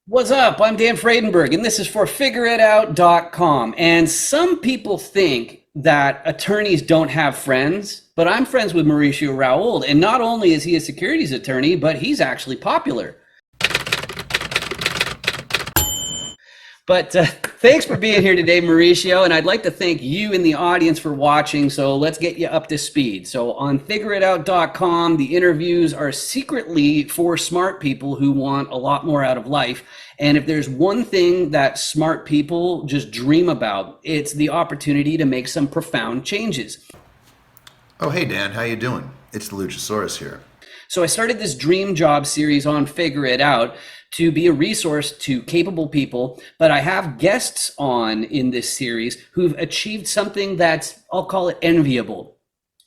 What's up? I'm Dan Fredenberg, and this is for FigureItOut.com. And some people think that attorneys don't have friends, but I'm friends with Mauricio Rauld, and not only is he a securities attorney, but he's actually popular. But thanks for being here today, Mauricio. And I'd like to thank you in the audience for watching. So let's get you up to speed. So on FigureItOut.com, the interviews are secretly for smart people who want a lot more out of life. And if there's one thing that smart people just dream about, it's the opportunity to make some profound changes. Oh, hey Dan, how you doing? It's the Luchasaurus here. So I started this dream job series on Figure It Out to be a resource to capable people, but I have guests on in this series who've achieved something that's, I'll call it enviable.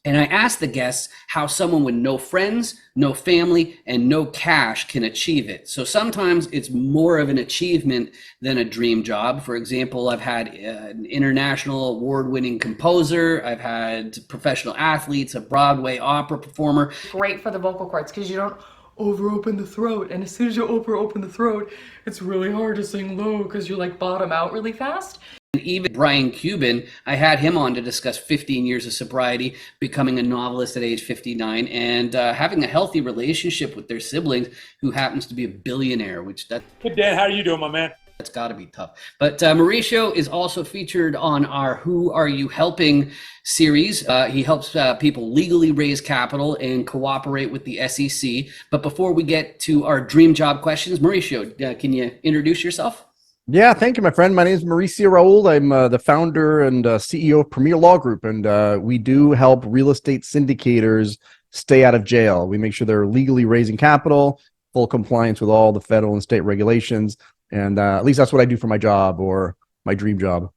And I asked the guests how someone with no friends, no family, and no cash can achieve it. So sometimes it's more of an achievement than a dream job. For example, I've had an international award-winning composer. I've had professional athletes, a Broadway opera performer. Great for the vocal cords because you don't over open the throat, and as soon as you over open the throat, it's really hard to sing low because you like bottom out really fast. Even Brian Cuban, I had him on to discuss 15 years of sobriety, becoming a novelist at age 59, and having a healthy relationship with their siblings, who happens to be a billionaire, which Hey Dan, how are you doing, my man? that's got to be tough. But Mauricio is also featured on our Who Are You Helping series. He helps people legally raise capital and cooperate with the SEC. But before we get to our dream job questions, Mauricio, can you introduce yourself? Yeah, thank you, my friend. My name is Mauricio Rauld. I'm the founder and CEO of Premier Law Group, and we do help real estate syndicators stay out of jail. We make sure they're legally raising capital, full compliance with all the federal and state regulations, and at least that's what I do for my job or my dream job.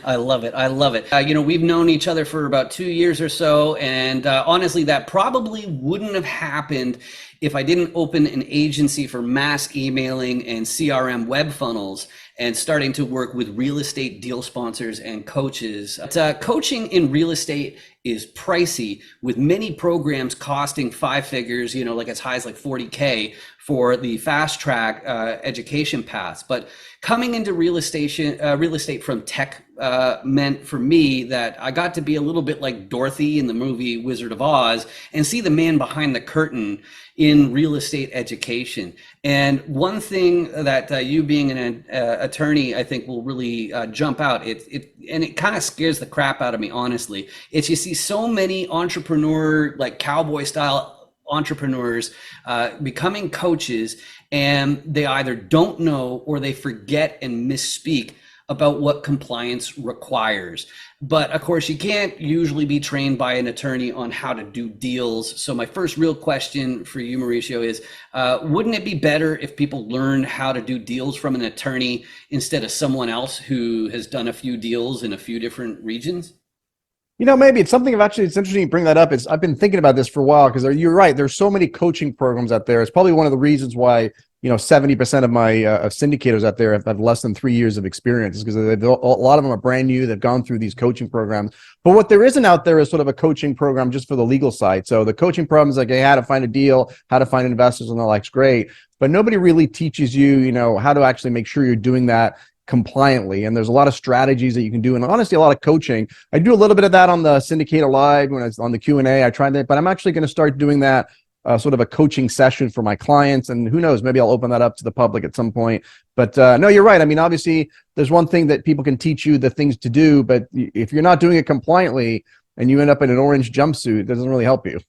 I love it. I love it. We've known each other for about 2 years or so. And honestly, that probably wouldn't have happened if I didn't open an agency for mass emailing and CRM web funnels and starting to work with real estate deal sponsors and coaches. Coaching in real estate is pricey, with many programs costing 5 figures, like as high as like 40K for the fast track education paths. But coming into real estate from tech meant for me that I got to be a little bit like Dorothy in the movie Wizard of Oz and see the man behind the curtain in real estate education. And one thing that you being an attorney, I think will really jump out, it kind of scares the crap out of me, honestly. It's you see so many entrepreneur, like cowboy style entrepreneurs becoming coaches, and they either don't know or they forget and misspeak about what compliance requires. But of course, you can't usually be trained by an attorney on how to do deals. So my first real question for you, Mauricio, is wouldn't it be better if people learned how to do deals from an attorney instead of someone else who has done a few deals in a few different regions? Maybe it's something it's interesting you bring that up. I've been thinking about this for a while because you're right. There's so many coaching programs out there. It's probably one of the reasons why 70% of my syndicators out there have less than 3 years of experience, because a lot of them are brand new. They've gone through these coaching programs. But what there isn't out there is sort of a coaching program just for the legal side. So the coaching program is like, hey, how to find a deal, how to find investors, and all that's great. But nobody really teaches you, how to actually make sure you're doing that compliantly. And there's a lot of strategies that you can do, and honestly a lot of coaching. I do a little bit of that on the Syndicator Live when it's on the Q&A. I tried that, but I'm actually going to start doing that sort of a coaching session for my clients, and who knows, maybe I'll open that up to the public at some point. But no, you're right. I mean, obviously there's one thing that people can teach you the things to do, but if you're not doing it compliantly and you end up in an orange jumpsuit, it doesn't really help you.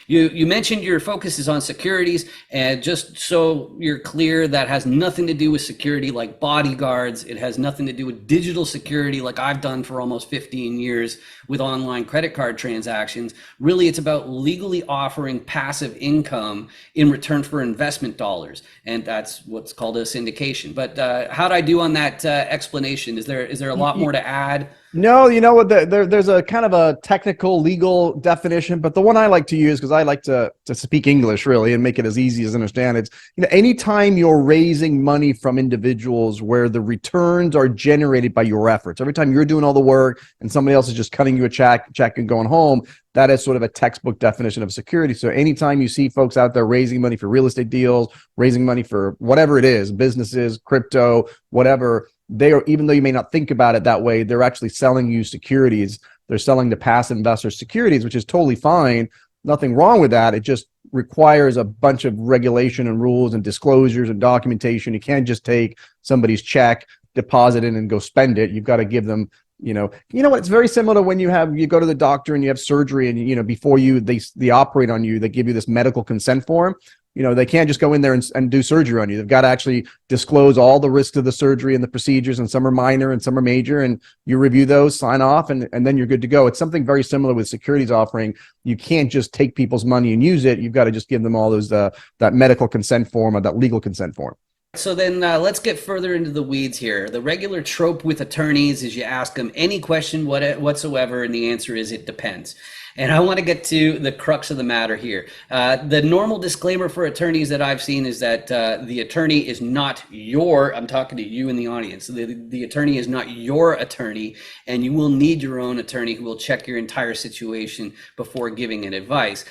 You mentioned your focus is on securities, and just so you're clear, that has nothing to do with security like bodyguards. It has nothing to do with digital security like I've done for almost 15 years with online credit card transactions. Really, it's about legally offering passive income in return for investment dollars, and that's what's called a syndication. But how'd I do on that explanation? Is there a lot more to add? No, you know what? There's a kind of a technical legal definition, but the one I like to use because I like to speak English really and make it as easy as understand. It's anytime you're raising money from individuals where the returns are generated by your efforts. Every time you're doing all the work and somebody else is just cutting you a check and going home, that is sort of a textbook definition of security. So anytime you see folks out there raising money for real estate deals, raising money for whatever it is, businesses, crypto, whatever, they are, even though you may not think about it that way, they're actually selling you securities. They're selling the passive investors securities, which is totally fine. Nothing wrong with that. It just requires a bunch of regulation and rules and disclosures and documentation. You can't just take somebody's check, deposit it, and go spend it. You've got to give them, what, it's very similar to when you go to the doctor and you have surgery and, before they operate on you, they give you this medical consent form. They can't just go in there and do surgery on you. They've got to actually disclose all the risks of the surgery and the procedures, and some are minor and some are major, and you review those, sign off, and then you're good to go. It's something very similar with securities offering. You can't just take people's money and use it. You've got to just give them all those that medical consent form or that legal consent form. So then let's get further into the weeds here. The regular trope with attorneys is you ask them any question whatsoever, and the answer is it depends. And I want to get to the crux of the matter here. The normal disclaimer for attorneys that I've seen is that the attorney is not I'm talking to you in the audience. The attorney is not your attorney, and you will need your own attorney who will check your entire situation before giving an advice.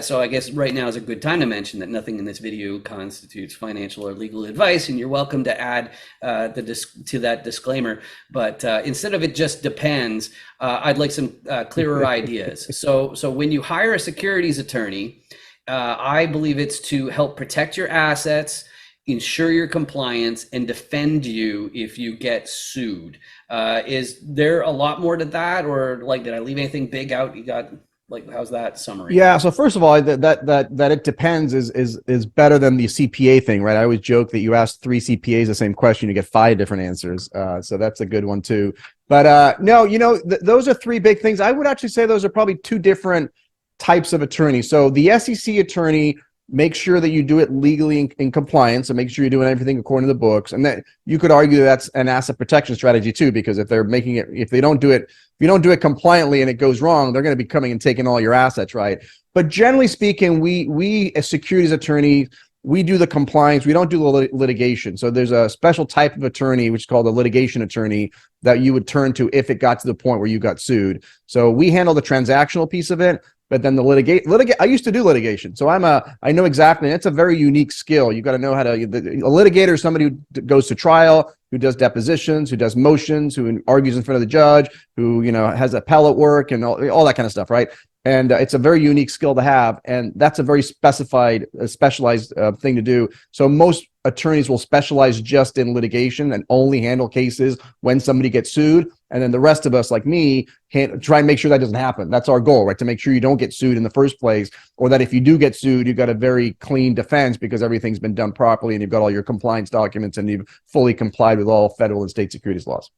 So I guess right now is a good time to mention that nothing in this video constitutes financial or legal advice, and you're welcome to add to that disclaimer. But instead of it just depends, I'd like some clearer ideas. So when you hire a securities attorney, I believe it's to help protect your assets, ensure your compliance, and defend you if you get sued. Is there a lot more to that, or did I leave anything big out? You got how's that summary? Yeah. So first of all, that it depends is better than the CPA thing, right? I always joke that you ask 3 CPAs the same question, you get 5 different answers. So that's a good one too. But no, those are 3 big things. I would actually say those are probably 2 different types of attorneys. So the SEC attorney, make sure that you do it legally in compliance, and make sure you're doing everything according to the books. And that you could argue that's an asset protection strategy too, because if you don't do it compliantly and it goes wrong, they're going to be coming and taking all your assets, right? But generally speaking, we as securities attorneys, we do the compliance. We don't do the litigation. So there's a special type of attorney, which is called a litigation attorney, that you would turn to if it got to the point where you got sued. So we handle the transactional piece of it, but then the I used to do litigation. So I know exactly. It's a very unique skill. You got to know how to, a litigator is somebody who goes to trial, who does depositions, who does motions, who argues in front of the judge, who, has appellate work and all that kind of stuff, right? And it's a very unique skill to have, and that's a very specialized thing to do. So most attorneys will specialize just in litigation and only handle cases when somebody gets sued. And then the rest of us, like me, try and make sure that doesn't happen. That's our goal, right? To make sure you don't get sued in the first place, or that if you do get sued, you've got a very clean defense because everything's been done properly and you've got all your compliance documents and you've fully complied with all federal and state securities laws.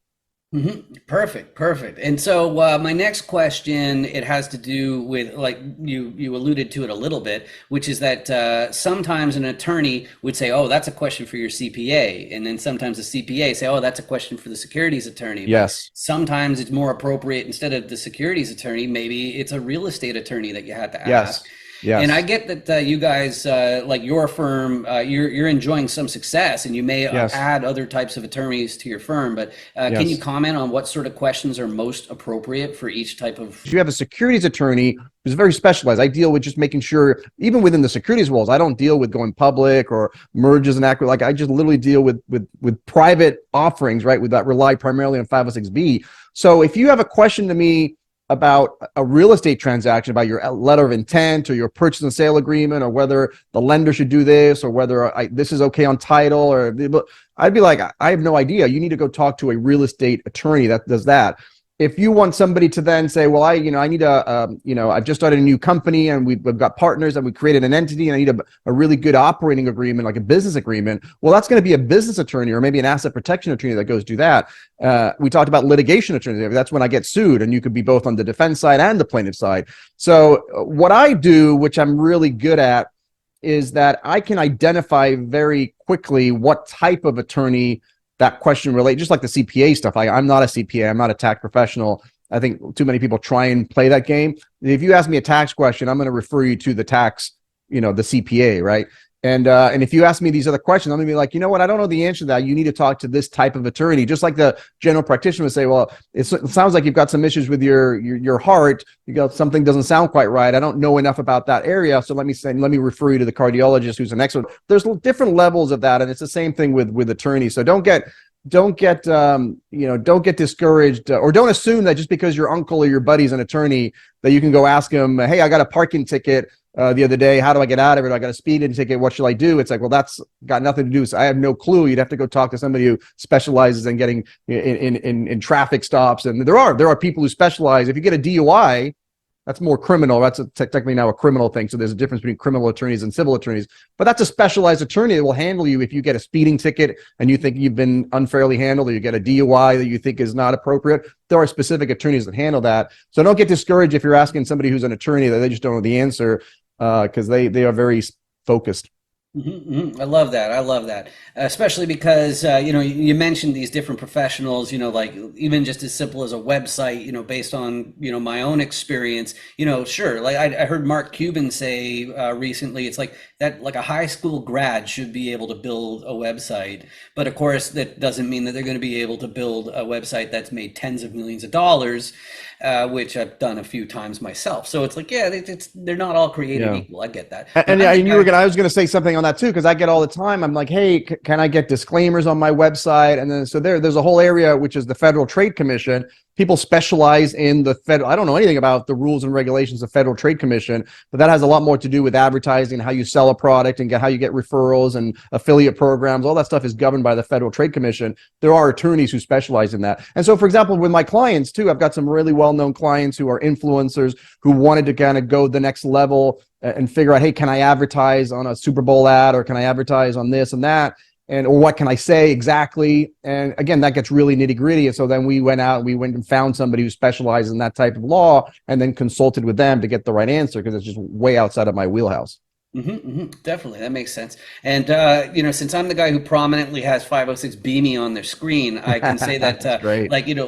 Mm-hmm. Perfect. And so my next question, it has to do with, like you alluded to it a little bit, which is that sometimes an attorney would say, oh, that's a question for your CPA. And then sometimes the CPA say, oh, that's a question for the securities attorney. Yes. But sometimes it's more appropriate, instead of the securities attorney, maybe it's a real estate attorney that you had to ask. Yes. And I get that you guys, like your firm, you're enjoying some success, and you may add other types of attorneys to your firm. But can you comment on what sort of questions are most appropriate for each type of? You have a securities attorney who's very specialized. I deal with just making sure, even within the securities walls, I don't deal with going public or mergers and acquisitions. Like I just literally deal with private offerings, right? That rely primarily on 506B. So if you have a question to me about a real estate transaction, about your letter of intent or your purchase and sale agreement, or whether the lender should do this, or whether this is okay on title, or I'd be like, I have no idea. You need to go talk to a real estate attorney that does that. If you want somebody to then say, well, I need I've just started a new company and we've got partners and we created an entity and I need a really good operating agreement, like a business agreement. Well, that's going to be a business attorney or maybe an asset protection attorney that goes do that. We talked about litigation attorneys. That's when I get sued, and you could be both on the defense side and the plaintiff side. So what I do, which I'm really good at, is that I can identify very quickly what type of attorney that question relate, just like the CPA stuff. I'm not a CPA. I'm not a tax professional. I think too many people try and play that game. If you ask me a tax question, I'm going to refer you to the tax, the CPA, right? And if you ask me these other questions, I'm gonna be like, you know what? I don't know the answer to that. You need to talk to this type of attorney. Just like the general practitioner would say, well, it sounds like you've got some issues with your heart. You got something doesn't sound quite right. I don't know enough about that area, so let me refer you to the cardiologist who's an expert. There's different levels of that, and it's the same thing with attorneys. So don't get discouraged, or don't assume that just because your uncle or your buddy's an attorney that you can go ask him, hey, I got a parking ticket the other day. How do I get out of it? I got a speeding ticket. What should I do? It's like, well, that's got nothing to do. So I have no clue. You'd have to go talk to somebody who specializes in getting in traffic stops. And there are people who specialize. If you get a DUI, that's more criminal. That's technically now a criminal thing. So there's a difference between criminal attorneys and civil attorneys. But that's a specialized attorney that will handle you if you get a speeding ticket and you think you've been unfairly handled, or you get a DUI that you think is not appropriate. There are specific attorneys that handle that. So don't get discouraged if you're asking somebody who's an attorney that they just don't know the answer, because they are very focused. I love that. I love that, especially because you mentioned these different professionals. Like even just as simple as a website. Based on my own experience. Sure. Like I heard Mark Cuban say recently, it's like that. Like a high school grad should be able to build a website, but of course that doesn't mean that they're going to be able to build a website that's made tens of millions of dollars, which I've done a few times myself. So it's like, yeah, they're not all created equal. I get that. I was going to say something on that too, because I get all the time. I'm like, hey, can I get disclaimers on my website? And then so there's a whole area which is the Federal Trade Commission. People specialize in the federal. I don't know anything about the rules and regulations of Federal Trade Commission, but that has a lot more to do with advertising, how you sell a product, and how you get referrals and affiliate programs. All that stuff is governed by the Federal Trade Commission. There are attorneys who specialize in that. And so, for example, with my clients too, I've got some really well-known clients who are influencers who wanted to kind of go the next level and figure out, hey, can I advertise on a Super Bowl ad, or can I advertise on this and that? Or what can I say exactly? And again, that gets really nitty gritty. And so then we went and found somebody who specializes in that type of law, and then consulted with them to get the right answer, because it's just way outside of my wheelhouse. Definitely, that makes sense. And since I'm the guy who prominently has 506 Beanie on their screen, I can say that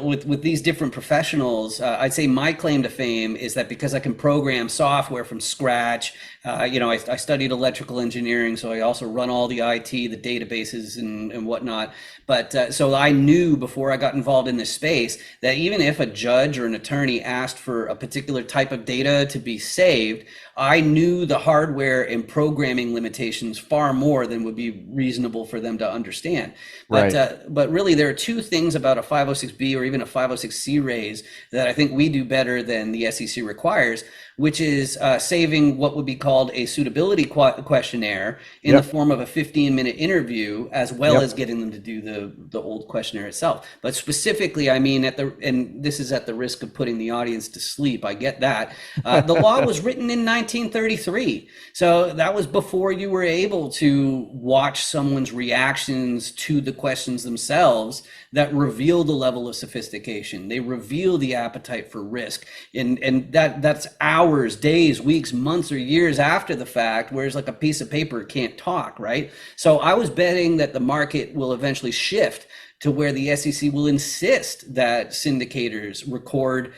with these different professionals, I'd say my claim to fame is that because I can program software from scratch. I studied electrical engineering, so I also run all the IT, the databases and whatnot. But so I knew before I got involved in this space that even if a judge or an attorney asked for a particular type of data to be saved, I knew the hardware and programming limitations far more than would be reasonable for them to understand. But really, there are two things about a 506B or even a 506C raise that I think we do better than the SEC requires, which is saving what would be called a suitability questionnaire in the form of a 15-minute interview, as well as getting them to do the old questionnaire itself. But specifically, I mean, and this is at the risk of putting the audience to sleep, I get that. The law was written in 1933. So that was before you were able to watch someone's reactions to the questions themselves that reveal the level of sophistication. They reveal the appetite for risk. And that's hours, days, weeks, months, or years after the fact, whereas like a piece of paper can't talk, right? So I was betting that the market will eventually shift to where the SEC will insist that syndicators record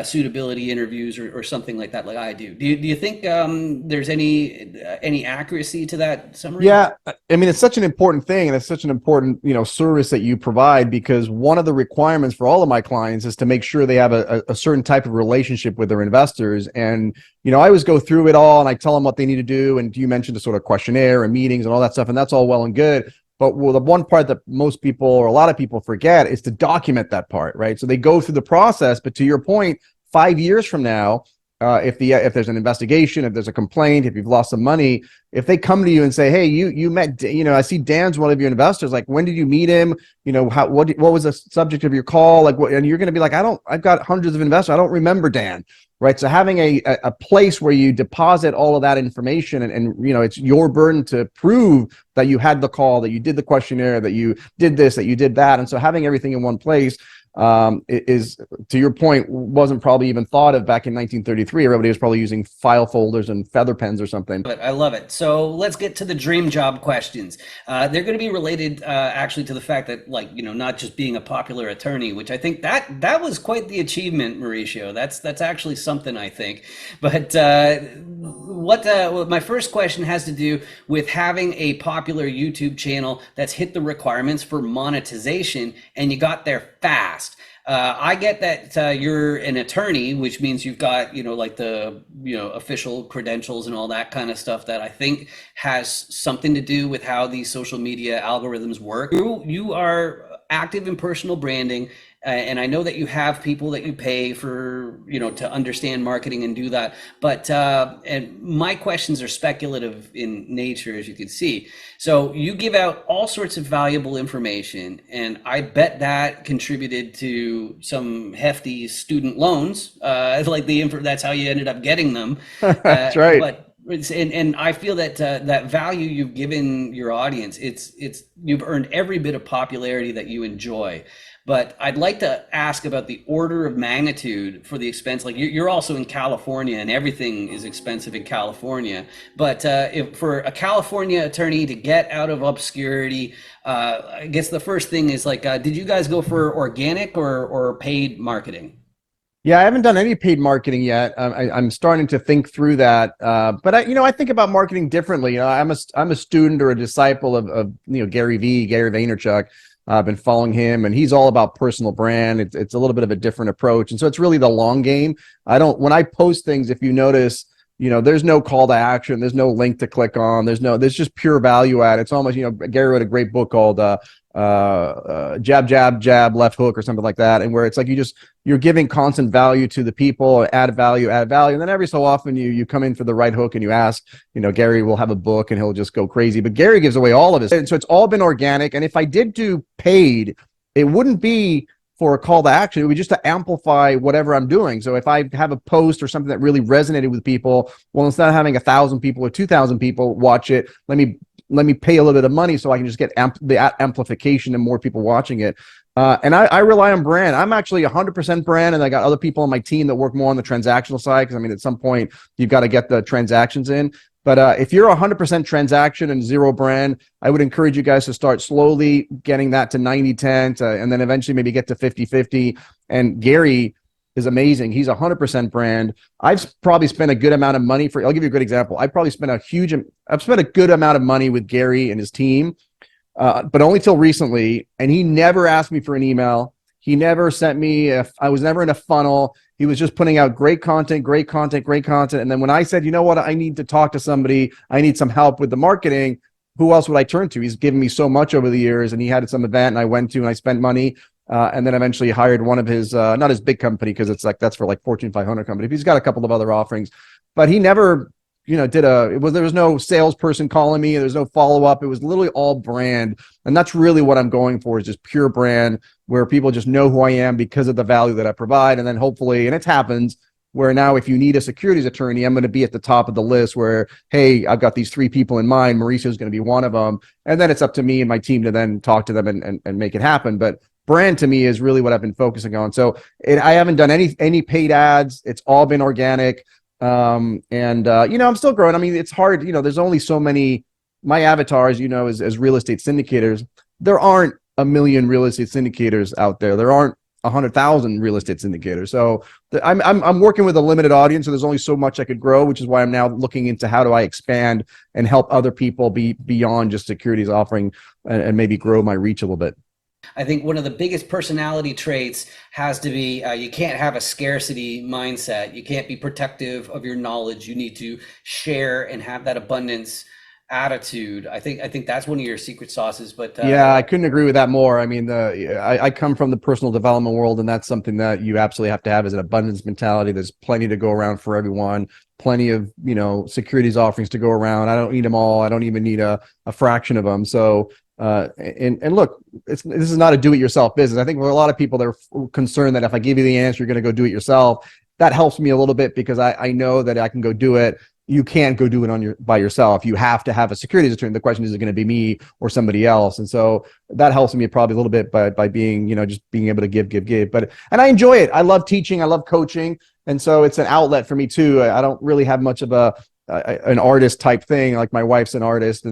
suitability interviews or something like that, like I do. Do you think there's any accuracy to that summary? Yeah, I mean, it's such an important thing, and it's such an important service that you provide, because one of the requirements for all of my clients is to make sure they have a certain type of relationship with their investors. And I always go through it all, and I tell them what they need to do. And you mentioned a sort of questionnaire and meetings and all that stuff, and that's all well and good. But the one part that most people, or a lot of people, forget is to document that part, right? So they go through the process, but to your point, 5 years from now, if there's an investigation, if there's a complaint, if you've lost some money, if they come to you and say, hey, you met, I see Dan's one of your investors, like, when did you meet him? What was the subject of your call? Like, and you're going to be like, I've got hundreds of investors. I don't remember Dan. Right. So having a place where you deposit all of that information, and it's your burden to prove that you had the call, that you did the questionnaire, that you did this, that you did that. And so having everything in one place, is, to your point, wasn't probably even thought of back in 1933. Everybody was probably using file folders and feather pens or something. But I love it. So let's get to the dream job questions. They're going to be related actually to the fact that, like, not just being a popular attorney, which I think that was quite the achievement, Mauricio. That's actually something, I think. But what my first question has to do with having a popular YouTube channel that's hit the requirements for monetization, and you got there fast. I get that you're an attorney, which means you've got, like the, official credentials and all that kind of stuff that I think has something to do with how these social media algorithms work. You are active in personal branding, and I know that you have people that you pay for, to understand marketing and do that. But and my questions are speculative in nature, as you can see. So you give out all sorts of valuable information, and I bet that contributed to some hefty student loans. That's how you ended up getting them. That's right. But and I feel that that value you've given your audience, you've earned every bit of popularity that you enjoy. But I'd like to ask about the order of magnitude for the expense. Like, you're also in California, and everything is expensive in California. But if for a California attorney to get out of obscurity, I guess the first thing is, like, did you guys go for organic or paid marketing? Yeah, I haven't done any paid marketing yet. I'm starting to think through that, but I think about marketing differently. I'm a student or a disciple of Gary Vaynerchuk. I've been following him, and he's all about personal brand. It's a little bit of a different approach, and so it's really the long game. When I post things, if you notice, there's no call to action, there's no link to click on, there's just pure value add. It's almost, Gary wrote a great book called jab, jab, jab, left hook, or something like that, and where it's like you're giving constant value to the people, add value, and then every so often you come in for the right hook and you ask. Gary will have a book and he'll just go crazy, but Gary gives away all of it, and so it's all been organic. And if I did do paid, it wouldn't be for a call to action. It would be just to amplify whatever I'm doing. So if I have a post or something that really resonated with people, well, instead of having 1,000 people or 2,000 people watch it, let me pay a little bit of money so I can just get the amplification and more people watching it. And I rely on brand. I'm actually 100% brand, and I got other people on my team that work more on the transactional side, because at some point you've got to get the transactions in. But if you're 100% transaction and zero brand, I would encourage you guys to start slowly getting that to 90-10, and then eventually maybe get to 50-50. And Gary is amazing. He's 100% brand. I've probably spent a good amount of money I'll give you a good example. I've spent a good amount of money with Gary and his team, but only till recently. And he never asked me for an email. He never sent me, I was never in a funnel. He was just putting out great content. And then when I said, you know what, I need to talk to somebody, I need some help with the marketing, who else would I turn to? He's given me so much over the years, and he had some event and I went to, and I spent money. And then eventually hired one of his, not his big company, because it's like, that's for like Fortune 500 company. He's got a couple of other offerings, but he never, there was no salesperson calling me. There's no follow-up. It was literally all brand. And that's really what I'm going for, is just pure brand, where people just know who I am because of the value that I provide. And then hopefully, and it happens, where now if you need a securities attorney, I'm going to be at the top of the list, where, hey, I've got these 3 people in mind. Mauricio is going to be one of them. And then it's up to me and my team to then talk to them and make it happen. But brand to me is really what I've been focusing on. So I haven't done any paid ads. It's all been organic. I'm still growing. It's hard. There's only so many. My avatars, as real estate syndicators, there aren't a million real estate syndicators out there. There aren't 100,000 real estate syndicators. So I'm working with a limited audience. So there's only so much I could grow, which is why I'm now looking into how do I expand and help other people be beyond just securities offering, and maybe grow my reach a little bit. I think one of the biggest personality traits has to be, you can't have a scarcity mindset. You can't be protective of your knowledge. You need to share and have that abundance attitude. I think that's one of your secret sauces. But yeah, I couldn't agree with that more. I come from the personal development world, and that's something that you absolutely have to have, is an abundance mentality. There's plenty to go around for everyone. Plenty of securities offerings to go around. I don't need them all. I don't even need a fraction of them. So and look, this is not a do-it-yourself business. I think there are a lot of people that are concerned that if I give you the answer, you're going to go do it yourself. That helps me a little bit, because I know that I can go do it. you can't go do it by yourself. You have to have a securities attorney. The question is it going to be me or somebody else? And so that helps me probably a little bit by being, just being able to give. And I enjoy it. I love teaching. I love coaching. And so it's an outlet for me too. I don't really have much of an artist type thing. Like my wife's an artist,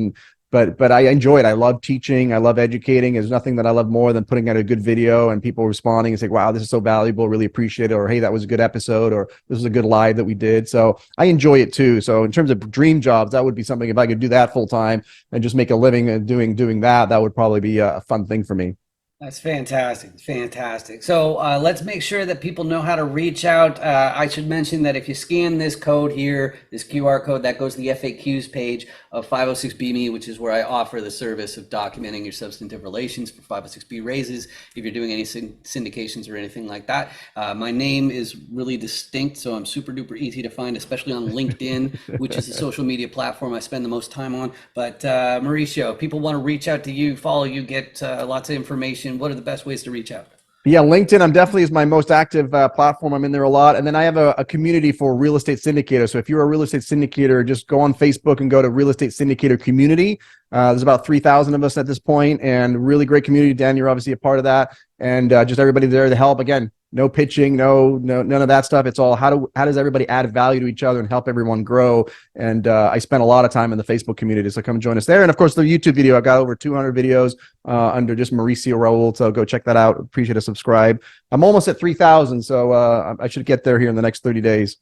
but I enjoy it. I love teaching. I love educating. There's nothing that I love more than putting out a good video and people responding and saying, wow, this is so valuable. Really appreciate it. Or, hey, that was a good episode. Or this was a good live that we did. So I enjoy it too. So in terms of dream jobs, that would be something, if I could do that full time and just make a living and doing that would probably be a fun thing for me. That's fantastic. Fantastic. So let's make sure that people know how to reach out. I should mention that if you scan this code here, this QR code, that goes to the FAQs page of 506B.me, which is where I offer the service of documenting your substantive relations for 506B raises. If you're doing any syndications or anything like that, my name is really distinct, so I'm super duper easy to find, especially on LinkedIn, which is the social media platform I spend the most time on. But Mauricio, people want to reach out to you, follow you, get lots of information. What are the best ways to reach out? Yeah, LinkedIn, I'm definitely is my most active platform. I'm in there a lot. And then I have a community for real estate syndicators. So if you're a real estate syndicator, just go on Facebook and go to Real Estate Syndicator Community. There's about 3,000 of us at this point, and really great community. Dan, you're obviously a part of that. And just everybody there to help. Again, no pitching, no, none of that stuff. It's all how does everybody add value to each other and help everyone grow. And I spent a lot of time in the Facebook community, so come join us there. And of course, the YouTube video, I got over 200 videos under just Mauricio Rauld. So go check that out. Appreciate a subscribe. I'm almost at 3,000, so I should get there here in the next 30 days.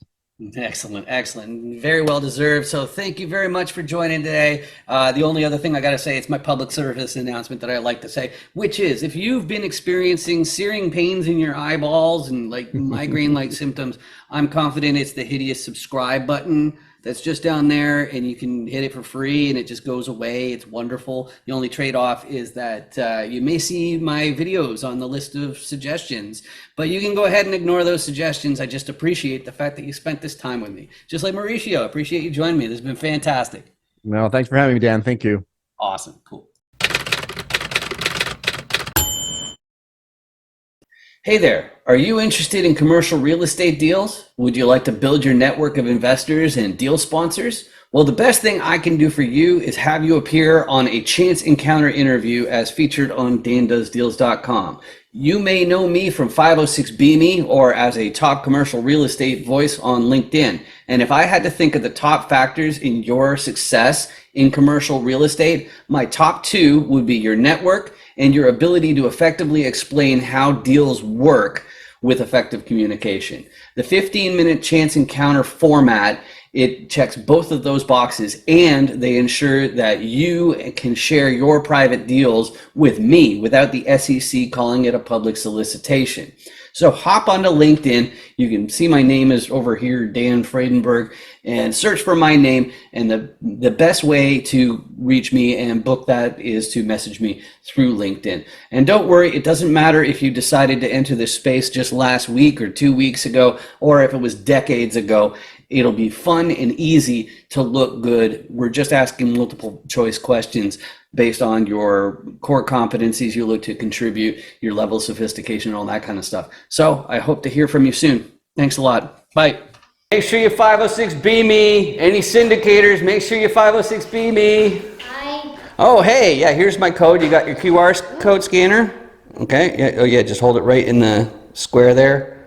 Excellent, excellent. Very well deserved. So thank you very much for joining today. The only other thing I got to say, it's my public service announcement that I like to say, which is if you've been experiencing searing pains in your eyeballs and like migraine-like symptoms, I'm confident it's the hideous subscribe button that's just down there, and you can hit it for free and it just goes away. It's wonderful. The only trade-off is that you may see my videos on the list of suggestions, but you can go ahead and ignore those suggestions. I just appreciate the fact that you spent this time with me. Just like Mauricio, appreciate you joining me. This has been fantastic. No, thanks for having me, Dan. Thank you. Awesome. Cool. Hey there, are you interested in commercial real estate deals? Would you like to build your network of investors and deal sponsors? Well, the best thing I can do for you is have you appear on a chance encounter interview as featured on dandoesdeals.com. You may know me from 506B.me or as a top commercial real estate voice on LinkedIn. And if I had to think of the top factors in your success in commercial real estate, my top two would be your network and your ability to effectively explain how deals work with effective communication. The 15-minute chance encounter format, it checks both of those boxes, and they ensure that you can share your private deals with me without the SEC calling it a public solicitation. So hop onto LinkedIn. You can see my name is over here, Dan Friedenberg, and search for my name. And the best way to reach me and book that is to message me through LinkedIn. And don't worry, it doesn't matter if you decided to enter this space just last week or 2 weeks ago, or if it was decades ago. It'll be fun and easy to look good. We're just asking multiple choice questions based on your core competencies you look to contribute, your level of sophistication, all that kind of stuff. So I hope to hear from you soon. Thanks a lot. Bye. Make sure you 506B.me. Any syndicators, make sure you 506B.me. Hi. Oh, hey, yeah, here's my code. You got your QR code scanner? Okay, yeah, oh yeah, just hold it right in the square there.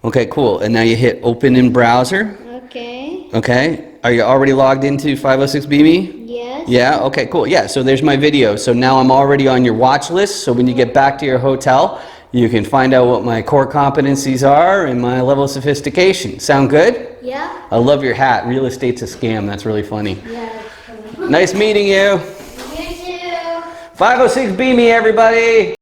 Okay, cool. And now you hit open in browser. Okay. Okay. Are you already logged into 506B.me? Yes. Yeah, okay, cool. Yeah, so there's my video. So now I'm already on your watch list. So when you get back to your hotel, you can find out what my core competencies are and my level of sophistication. Sound good? Yeah. I love your hat. Real estate's a scam. That's really funny. Yeah. Nice meeting you. You too. 506B.me, everybody.